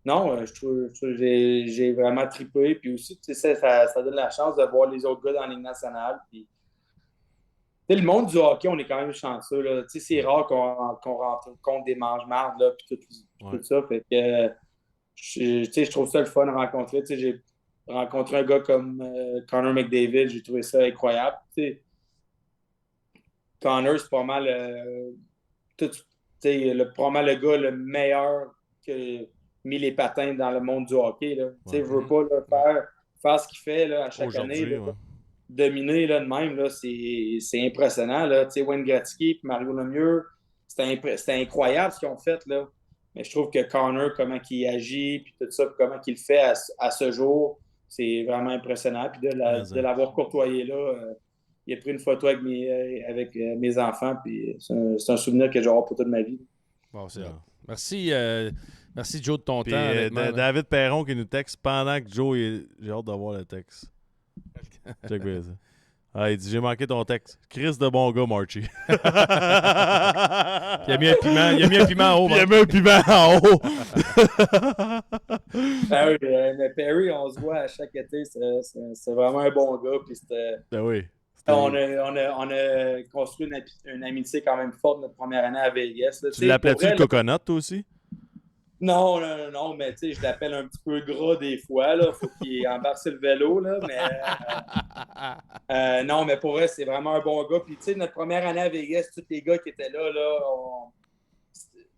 non, je trouve j'ai vraiment trippé. Puis aussi, tu sais, ça donne la chance de voir les autres gars dans la Ligue nationale. Puis, tu sais, le monde du hockey, on est quand même chanceux. Là. Tu sais, c'est rare qu'on rencontre des mange-mardes, là, puis tout ça. Fait que, tu sais, je trouve ça le fun de rencontrer. Tu sais, j'ai rencontré un gars comme Connor McDavid, j'ai trouvé ça incroyable. Tu sais, Connor, c'est pas mal, pas mal le gars le meilleur qui a mis les patins dans le monde du hockey. Là. Tu sais, je veux pas là, faire ce qu'il fait là, à chaque année. Là, dominer là, de même, là, c'est impressionnant. Là. Tu sais, Wayne Gretzky et Mario Lemieux, c'était incroyable ce qu'ils ont fait. Là. Mais je trouve que Connor, comment il agit, puis tout ça, puis comment il le fait à ce jour, c'est vraiment impressionnant. Puis de l'avoir courtoyé là, il a pris une photo avec mes enfants, puis c'est un souvenir que j'aurai pour toute ma vie. Bon, c'est Merci, Joe, de ton puis, temps. David Perron qui nous texte pendant que Joe j'ai hâte d'avoir le texte. Check ça. Ah, il dit j'ai manqué ton texte. Chris de bon gars, Marchie. Il a mis un piment en haut. Il a mis un piment en haut. Ben oui, mais Perry, on se voit à chaque été. C'est vraiment un bon gars. Puis ben oui. On a construit une amitié quand même forte notre première année à Vegas. Là. Tu l'appelais-tu le coconut, toi aussi? Non, mais tu sais, je l'appelle un petit peu gras des fois. Là. Faut qu'il embarque sur le vélo. Là, mais non, mais pour vrai, c'est vraiment un bon gars. Puis tu sais, notre première année à Vegas, tous les gars qui étaient là,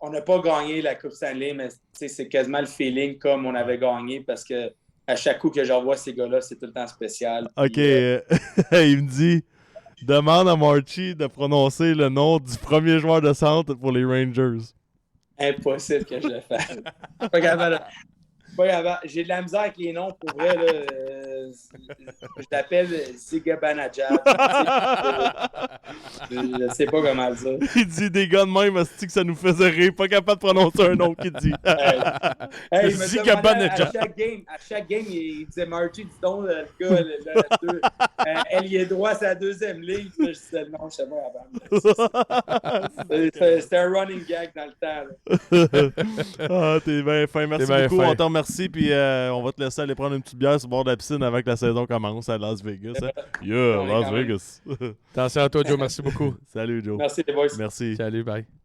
on n'a pas gagné la Coupe Stanley, mais c'est quasiment le feeling comme on avait gagné parce que à chaque coup que j'envoie ces gars-là, c'est tout le temps spécial. OK. Puis, il me dit demande à Marchie de prononcer le nom du premier joueur de centre pour les Rangers. Impossible que je le fasse. Pas capable. J'ai de la misère avec les noms pour vrai. Là, Je l'appelle Zigabanajab. Je sais pas comment le dire. Il dit des gars de même, asti que ça nous faisait rire. Pas capable de prononcer un nom qu'il dit. Hey, il me Zigabanajab. demandait à chaque game, il disait Marty, dis donc, le gars, ailier droit, c'est la deuxième ligne. Puis je disais non, je sais pas avant. C'était un running gag dans le temps. Ah, t'es bien fin. Merci T'es bien beaucoup. fin. On te remercie. Puis on va te laisser aller prendre une petite bière sur le bord de la piscine avant que la saison commence à Las Vegas. Hein? Yeah, Ouais, Las quand même. Vegas. Attention à toi, Joe. Merci beaucoup. Salut, Joe. Merci les boys. Merci. Salut, bye.